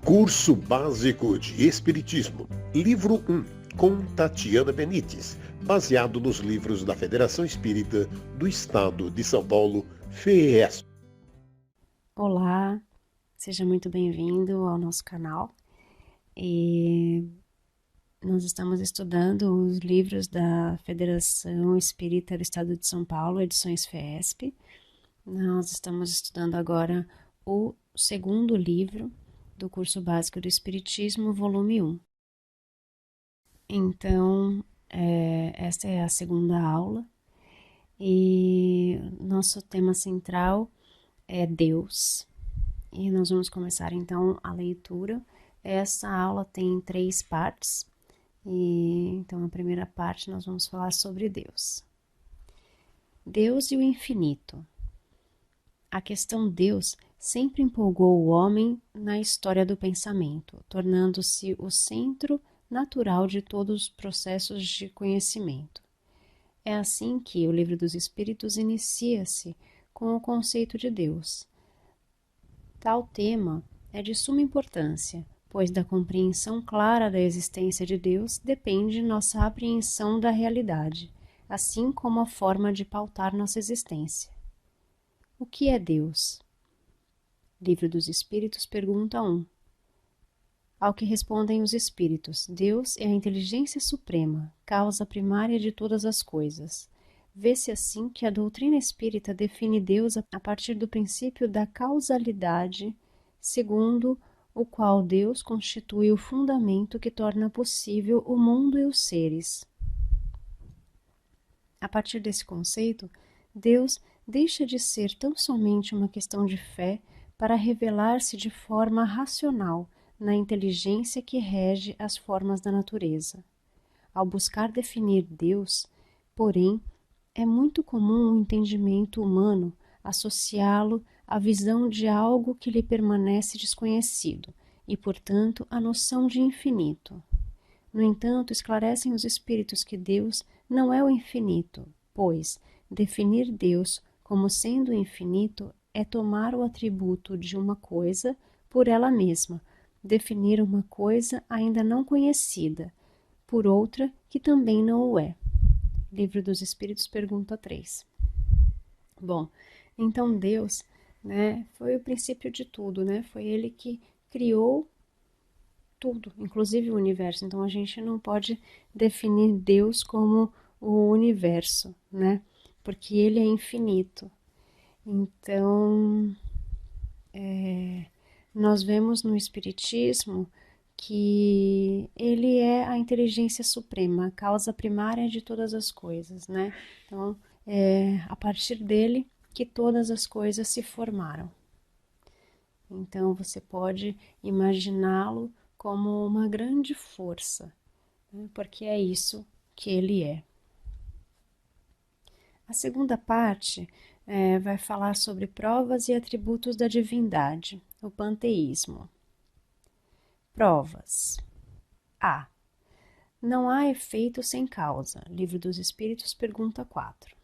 Curso Básico de Espiritismo, Livro 1, com Tatiana Benites, baseado nos livros da Federação Espírita do Estado de São Paulo, FES. Olá, seja muito bem-vindo ao nosso canal. Nós estamos estudando os livros da Federação Espírita do Estado de São Paulo, edições FESP. Nós estamos estudando agora o segundo livro do Curso Básico do Espiritismo, volume 1. Então, esta é a segunda aula e nosso tema central é Deus. E nós vamos começar então a leitura. Essa aula tem 3 partes. Então, a primeira parte nós vamos falar sobre Deus. Deus e o infinito. A questão Deus sempre empolgou o homem na história do pensamento, tornando-se o centro natural de todos os processos de conhecimento. É assim que o Livro dos Espíritos inicia-se com o conceito de Deus. Tal tema é de suma importância, pois da compreensão clara da existência de Deus depende nossa apreensão da realidade, assim como a forma de pautar nossa existência. O que é Deus? Livro dos Espíritos, pergunta 1. Ao que respondem os Espíritos, Deus é a inteligência suprema, causa primária de todas as coisas. Vê-se assim que a doutrina espírita define Deus a partir do princípio da causalidade, segundo o qual Deus constitui o fundamento que torna possível o mundo e os seres. A partir desse conceito, Deus deixa de ser tão somente uma questão de fé para revelar-se de forma racional na inteligência que rege as formas da natureza. Ao buscar definir Deus, porém, é muito comum o entendimento humano associá-lo à visão de algo que lhe permanece desconhecido e, portanto, à noção de infinito. No entanto, esclarecem os Espíritos que Deus não é o infinito, pois definir Deus como sendo infinito é tomar o atributo de uma coisa por ela mesma, definir uma coisa ainda não conhecida, por outra que também não o é. Livro dos Espíritos, pergunta 3. Bom, então Deus, foi o princípio de tudo, Foi Ele que criou tudo, inclusive o universo. Então a gente não pode definir Deus como o universo, Porque Ele é infinito. Então, nós vemos no Espiritismo que ele é a inteligência suprema, a causa primária de todas as coisas, Então, é a partir dele que todas as coisas se formaram. Então, você pode imaginá-lo como uma grande força, porque é isso que ele é. A segunda parte vai falar sobre provas e atributos da divindade, o panteísmo. Provas. A. Não há efeito sem causa. Livro dos Espíritos, pergunta 4.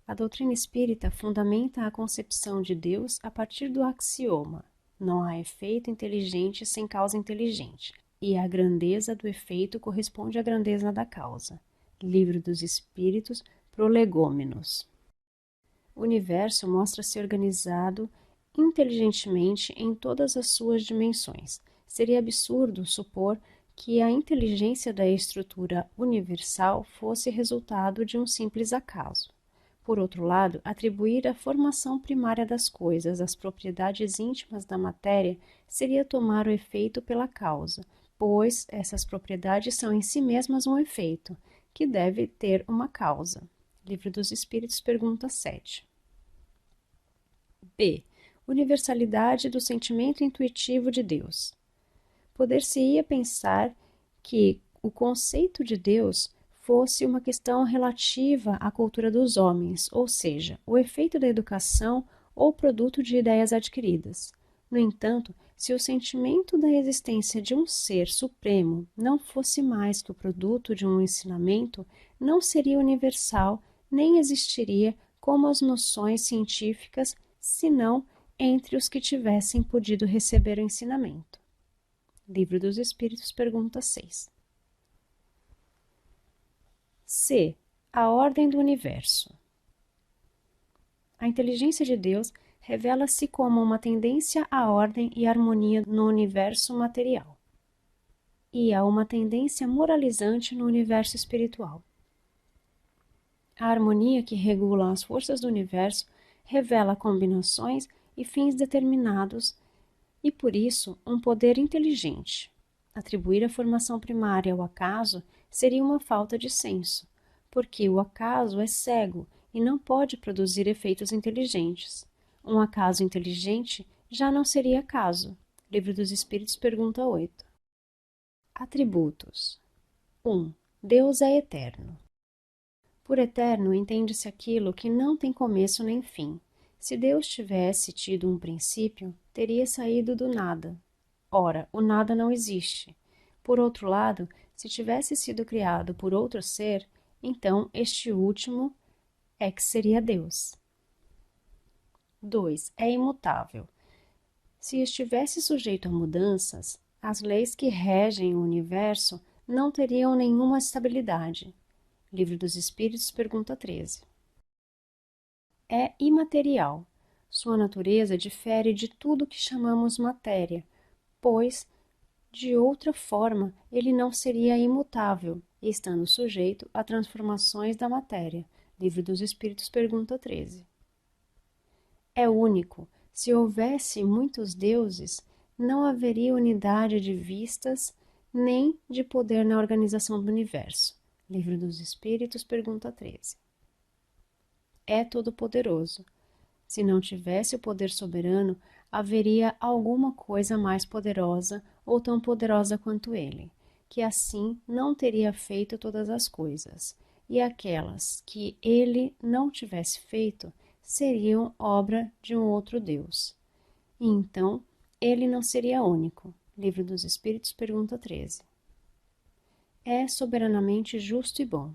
A doutrina espírita fundamenta a concepção de Deus a partir do axioma: não há efeito inteligente sem causa inteligente, e a grandeza do efeito corresponde à grandeza da causa. Livro dos Espíritos, Prolegômenos. O universo mostra-se organizado inteligentemente em todas as suas dimensões. Seria absurdo supor que a inteligência da estrutura universal fosse resultado de um simples acaso. Por outro lado, atribuir à formação primária das coisas as propriedades íntimas da matéria seria tomar o efeito pela causa, pois essas propriedades são em si mesmas um efeito, que deve ter uma causa. Livro dos Espíritos, pergunta 7. B. Universalidade do sentimento intuitivo de Deus. Poder-se-ia pensar que o conceito de Deus fosse uma questão relativa à cultura dos homens, ou seja, o efeito da educação ou produto de ideias adquiridas. No entanto, se o sentimento da existência de um ser supremo não fosse mais que o produto de um ensinamento, não seria universal, nem existiria como as noções científicas, senão entre os que tivessem podido receber o ensinamento. Livro dos Espíritos, pergunta 6. C. A ordem do universo. A inteligência de Deus revela-se como uma tendência à ordem e harmonia no universo material e a uma tendência moralizante no universo espiritual. A harmonia que regula as forças do universo revela combinações e fins determinados e, por isso, um poder inteligente. Atribuir a formação primária ao acaso seria uma falta de senso, porque o acaso é cego e não pode produzir efeitos inteligentes. Um acaso inteligente já não seria acaso. Livro dos Espíritos, pergunta 8. Atributos. 1. Deus é eterno. Por eterno entende-se aquilo que não tem começo nem fim. Se Deus tivesse tido um princípio, teria saído do nada. Ora, o nada não existe. Por outro lado, se tivesse sido criado por outro ser, então este último é que seria Deus. 2. É imutável. Se estivesse sujeito a mudanças, as leis que regem o universo não teriam nenhuma estabilidade. Livro dos Espíritos, pergunta 13. É imaterial. Sua natureza difere de tudo que chamamos matéria, pois, de outra forma, ele não seria imutável, estando sujeito a transformações da matéria. Livro dos Espíritos, pergunta 13. É único. Se houvesse muitos deuses, não haveria unidade de vistas nem de poder na organização do universo. Livro dos Espíritos, pergunta 13. É todo-poderoso. Se não tivesse o poder soberano, haveria alguma coisa mais poderosa ou tão poderosa quanto ele, que assim não teria feito todas as coisas, e aquelas que ele não tivesse feito seriam obra de um outro Deus. E então, ele não seria único. Livro dos Espíritos, pergunta 13. É soberanamente justo e bom.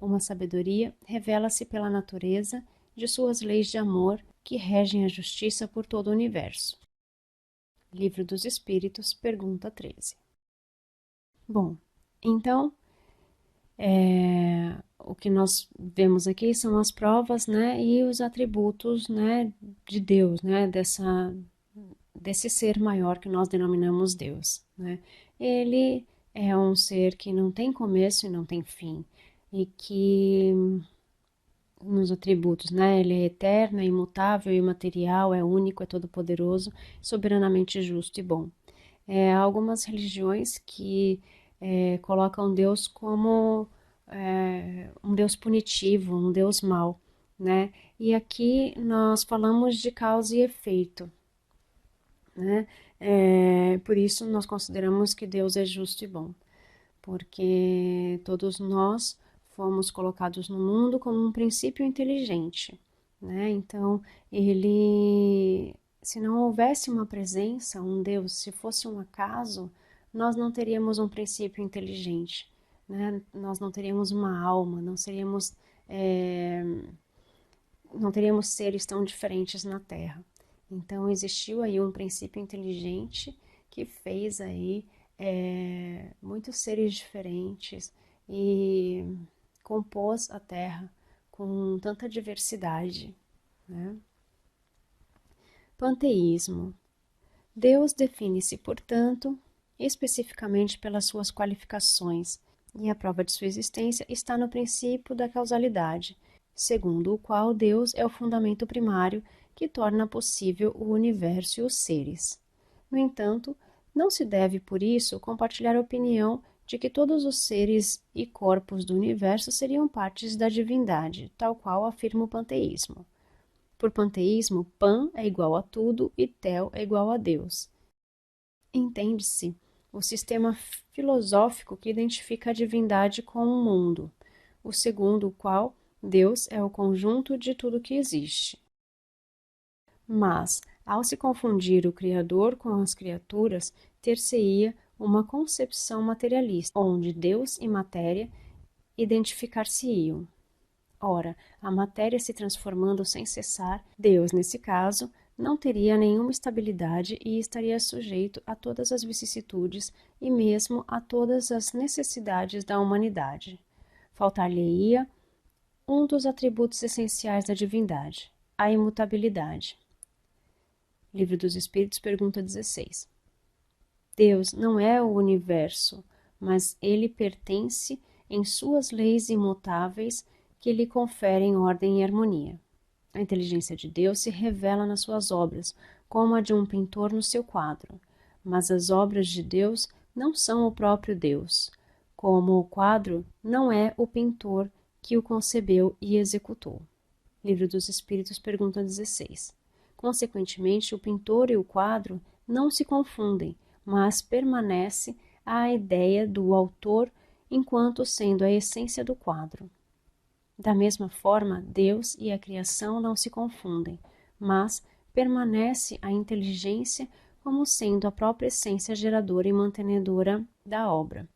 Uma sabedoria revela-se pela natureza de suas leis de amor que regem a justiça por todo o universo. Livro dos Espíritos, pergunta 13. Bom, então, o que nós vemos aqui são as provas, né, e os atributos, né, de Deus, né, desse ser maior que nós denominamos Deus, né. Ele é um ser que não tem começo e não tem fim, e que nos atributos, né? Ele é eterno, é imutável, é imaterial, é único, é todo-poderoso, soberanamente justo e bom. Algumas religiões que colocam Deus como um Deus punitivo, um Deus mau, né? E aqui nós falamos de causa e efeito, né? Por isso nós consideramos que Deus é justo e bom, porque todos nós fomos colocados no mundo como um princípio inteligente, né? Então, se não houvesse uma presença, um Deus, se fosse um acaso, nós não teríamos um princípio inteligente, né? Nós não teríamos uma alma, não teríamos seres tão diferentes na Terra. Então, existiu aí um princípio inteligente que fez aí muitos seres diferentes e compôs a Terra com tanta diversidade, né? Panteísmo. Deus define-se, portanto, especificamente pelas suas qualificações, e a prova de sua existência está no princípio da causalidade, segundo o qual Deus é o fundamento primário que torna possível o universo e os seres. No entanto, não se deve, por isso, compartilhar a opinião de que todos os seres e corpos do universo seriam partes da divindade, tal qual afirma o panteísmo. Por panteísmo, pan é igual a tudo e tel é igual a Deus. Entende-se o sistema filosófico que identifica a divindade com o mundo, o segundo o qual Deus é o conjunto de tudo que existe. Mas, ao se confundir o Criador com as criaturas, ter-se-ia uma concepção materialista, onde Deus e matéria identificar-se-iam. Ora, a matéria se transformando sem cessar, Deus, nesse caso, não teria nenhuma estabilidade e estaria sujeito a todas as vicissitudes e mesmo a todas as necessidades da humanidade. Faltar-lhe-ia um dos atributos essenciais da divindade, a imutabilidade. Livro dos Espíritos, pergunta 16. Deus não é o universo, mas ele pertence em suas leis imutáveis que lhe conferem ordem e harmonia. A inteligência de Deus se revela nas suas obras, como a de um pintor no seu quadro, mas as obras de Deus não são o próprio Deus, como o quadro não é o pintor que o concebeu e executou. Livro dos Espíritos, pergunta 16. Consequentemente, o pintor e o quadro não se confundem, mas permanece a ideia do autor enquanto sendo a essência do quadro. Da mesma forma, Deus e a criação não se confundem, mas permanece a inteligência como sendo a própria essência geradora e mantenedora da obra.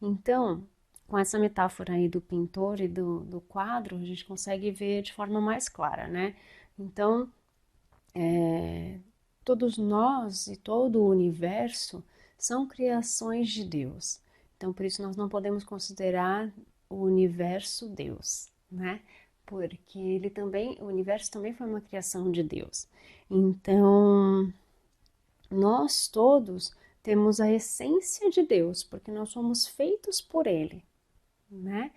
Então, com essa metáfora aí do pintor e do quadro, a gente consegue ver de forma mais clara, né? Então, todos nós e todo o universo são criações de Deus. Então, por isso nós não podemos considerar o universo Deus, né? Porque o universo também foi uma criação de Deus. Então, nós todos temos a essência de Deus, porque nós somos feitos por Ele, né?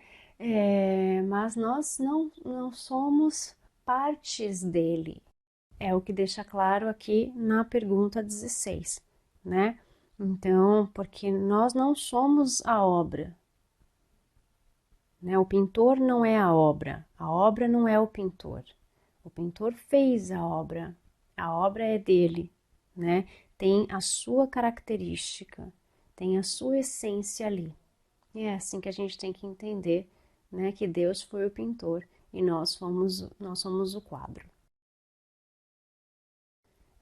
Mas nós não somos partes dele. É o que deixa claro aqui na pergunta 16, né? Então, porque nós não somos a obra, né? O pintor não é a obra não é o pintor. O pintor fez a obra é dele, né? Tem a sua característica, tem a sua essência ali. E é assim que a gente tem que entender, né? Que Deus foi o pintor e nós somos o quadro.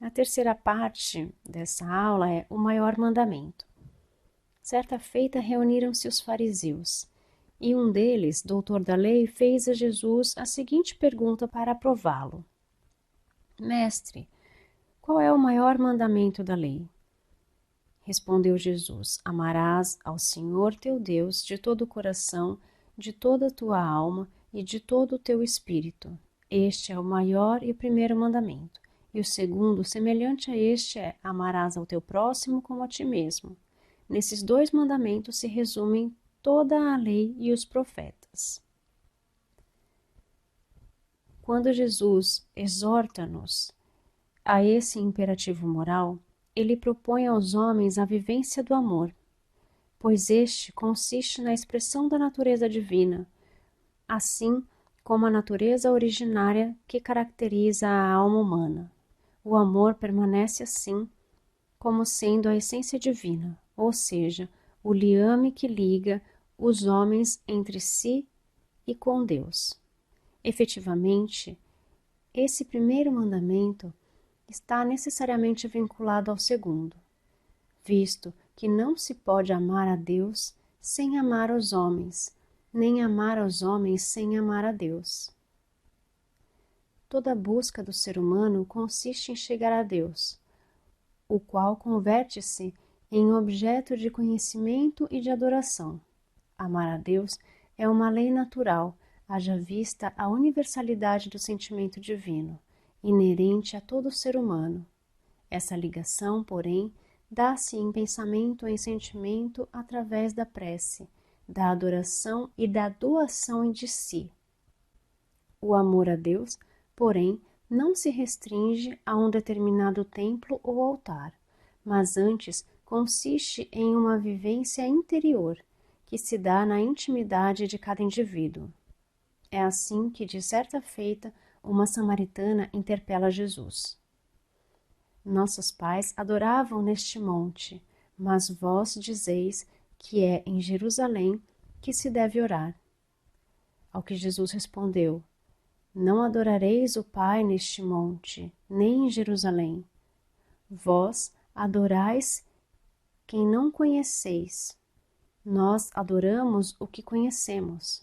A terceira parte dessa aula é o maior mandamento. Certa feita reuniram-se os fariseus, e um deles, doutor da lei, fez a Jesus a seguinte pergunta para prová-lo: Mestre, qual é o maior mandamento da lei? Respondeu Jesus: Amarás ao Senhor teu Deus de todo o coração, de toda a tua alma e de todo o teu espírito. Este é o maior e o primeiro mandamento. E o segundo, semelhante a este, é: amarás ao teu próximo como a ti mesmo. Nesses dois mandamentos se resumem toda a lei e os profetas. Quando Jesus exorta-nos a esse imperativo moral, ele propõe aos homens a vivência do amor, pois este consiste na expressão da natureza divina, assim como a natureza originária que caracteriza a alma humana. O amor permanece assim como sendo a essência divina, ou seja, o liame que liga os homens entre si e com Deus. Efetivamente, esse primeiro mandamento está necessariamente vinculado ao segundo, visto que não se pode amar a Deus sem amar os homens, nem amar os homens sem amar a Deus. Toda a busca do ser humano consiste em chegar a Deus, o qual converte-se em objeto de conhecimento e de adoração. Amar a Deus é uma lei natural, haja vista a universalidade do sentimento divino, inerente a todo ser humano. Essa ligação, porém, dá-se em pensamento e em sentimento através da prece, da adoração e da doação de si. O amor a Deus, porém, não se restringe a um determinado templo ou altar, mas antes consiste em uma vivência interior, que se dá na intimidade de cada indivíduo. É assim que, de certa feita, uma samaritana interpela Jesus. Nossos pais adoravam neste monte, mas vós dizeis que é em Jerusalém que se deve orar. Ao que Jesus respondeu: Não adorareis o Pai neste monte, nem em Jerusalém. Vós adorais quem não conheceis. Nós adoramos o que conhecemos.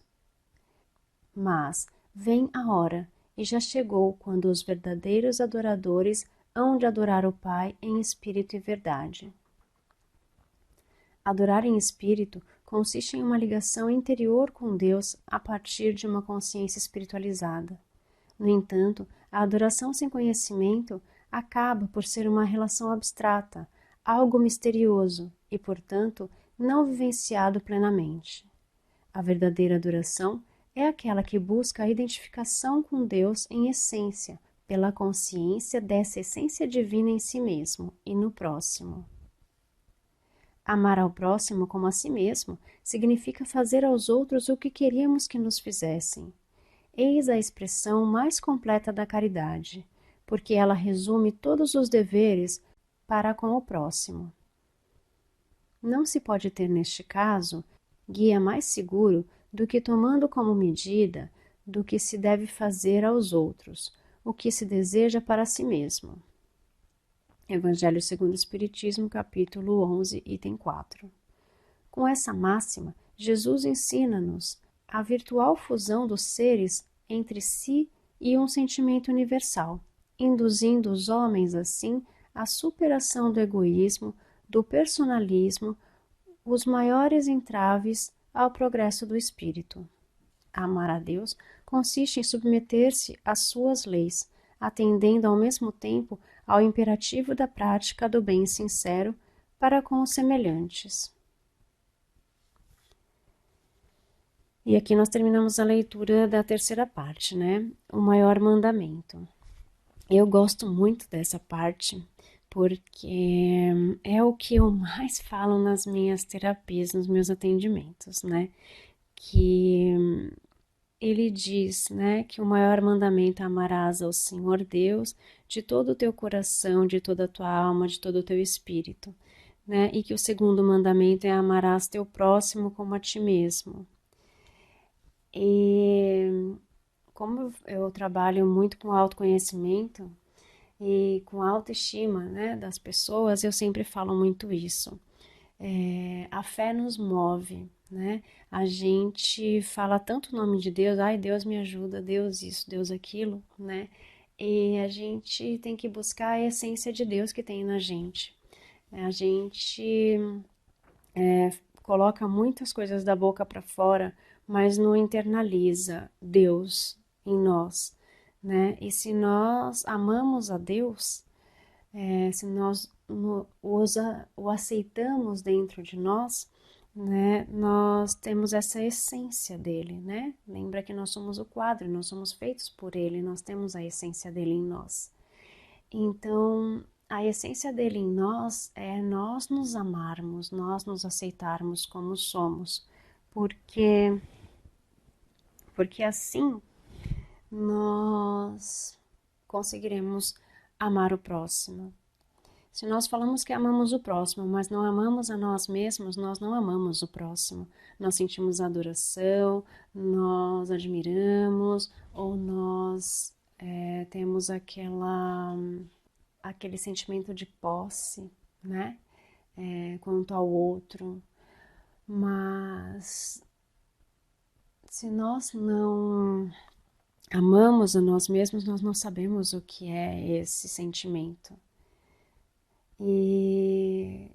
Mas vem a hora, e já chegou, quando os verdadeiros adoradores hão de adorar o Pai em espírito e verdade. Adorar em espírito consiste em uma ligação interior com Deus a partir de uma consciência espiritualizada. No entanto, a adoração sem conhecimento acaba por ser uma relação abstrata, algo misterioso e, portanto, não vivenciado plenamente. A verdadeira adoração é aquela que busca a identificação com Deus em essência, pela consciência dessa essência divina em si mesmo e no próximo. Amar ao próximo como a si mesmo significa fazer aos outros o que queríamos que nos fizessem. Eis a expressão mais completa da caridade, porque ela resume todos os deveres para com o próximo. Não se pode ter, neste caso, guia mais seguro do que tomando como medida do que se deve fazer aos outros, o que se deseja para si mesmo. Evangelho segundo o Espiritismo, capítulo 11, item 4. Com essa máxima, Jesus ensina-nos a virtual fusão dos seres entre si e um sentimento universal, induzindo os homens, assim, à superação do egoísmo, do personalismo, os maiores entraves ao progresso do espírito. Amar a Deus consiste em submeter-se às suas leis, atendendo ao mesmo tempo ao imperativo da prática do bem sincero para com os semelhantes. E aqui nós terminamos a leitura da terceira parte, né? O maior mandamento. Eu gosto muito dessa parte, porque é o que eu mais falo nas minhas terapias, nos meus atendimentos, né? Que ele diz, né, que o maior mandamento é amarás ao Senhor Deus de todo o teu coração, de toda a tua alma, de todo o teu espírito, né? E que o segundo mandamento é amarás teu próximo como a ti mesmo. E como eu trabalho muito com autoconhecimento e com autoestima, né, das pessoas, eu sempre falo muito isso. A fé nos move, né? A gente fala tanto o nome de Deus, ai, Deus me ajuda, Deus isso, Deus aquilo, né? E a gente tem que buscar a essência de Deus que tem na gente. A gente coloca muitas coisas da boca para fora, mas não internaliza Deus em nós, né? E se nós amamos a Deus, se nós o aceitamos dentro de nós, né, nós temos essa essência dele, né? Lembra que nós somos o quadro, nós somos feitos por ele, nós temos a essência dele em nós. Então, a essência dele em nós é nós nos amarmos, nós nos aceitarmos como somos, porque assim nós conseguiremos amar o próximo. Se nós falamos que amamos o próximo, mas não amamos a nós mesmos, nós não amamos o próximo. Nós sentimos adoração, nós admiramos, ou nós temos aquele sentimento de posse, né? Quanto ao outro. Mas se nós não amamos a nós mesmos, nós não sabemos o que é esse sentimento. E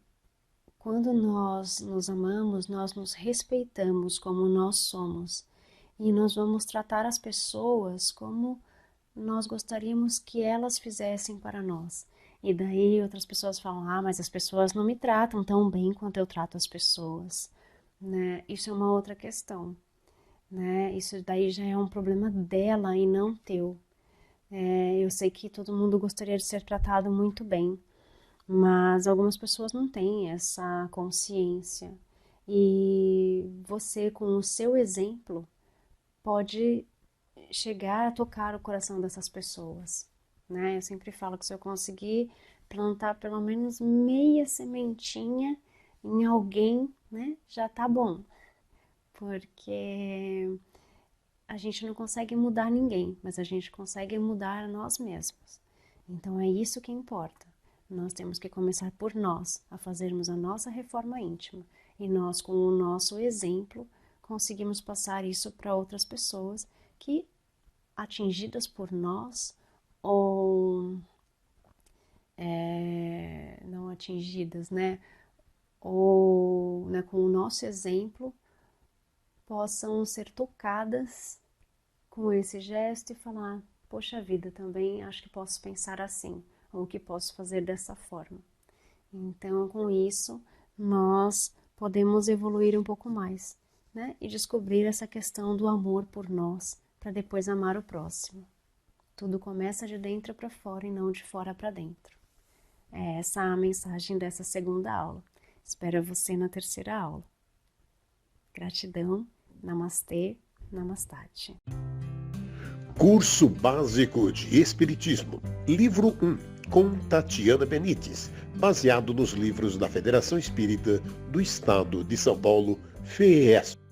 quando nós nos amamos, nós nos respeitamos como nós somos. E nós vamos tratar as pessoas como nós gostaríamos que elas fizessem para nós. E daí outras pessoas falam, mas as pessoas não me tratam tão bem quanto eu trato as pessoas, né? Isso é uma outra questão, né? Isso daí já é um problema dela e não teu. Eu sei que todo mundo gostaria de ser tratado muito bem, mas algumas pessoas não têm essa consciência. E você, com o seu exemplo, pode chegar a tocar o coração dessas pessoas, né? Eu sempre falo que se eu conseguir plantar pelo menos meia sementinha em alguém, né, já tá bom. Porque a gente não consegue mudar ninguém, mas a gente consegue mudar a nós mesmos. Então é isso que importa. Nós temos que começar por nós, a fazermos a nossa reforma íntima. E nós, com o nosso exemplo, conseguimos passar isso para outras pessoas que, atingidas por nós ou não atingidas, né? Ou, né, com o nosso exemplo, possam ser tocadas com esse gesto e falar: poxa vida, também acho que posso pensar assim, ou que posso fazer dessa forma. Então, com isso, nós podemos evoluir um pouco mais, né? E descobrir essa questão do amor por nós, para depois amar o próximo. Tudo começa de dentro para fora e não de fora para dentro. É essa a mensagem dessa segunda aula. Espero você na terceira aula. Gratidão. Namastê. Namastate. Curso Básico de Espiritismo, livro 1, com Tatiana Benites, baseado nos livros da Federação Espírita do Estado de São Paulo, FES.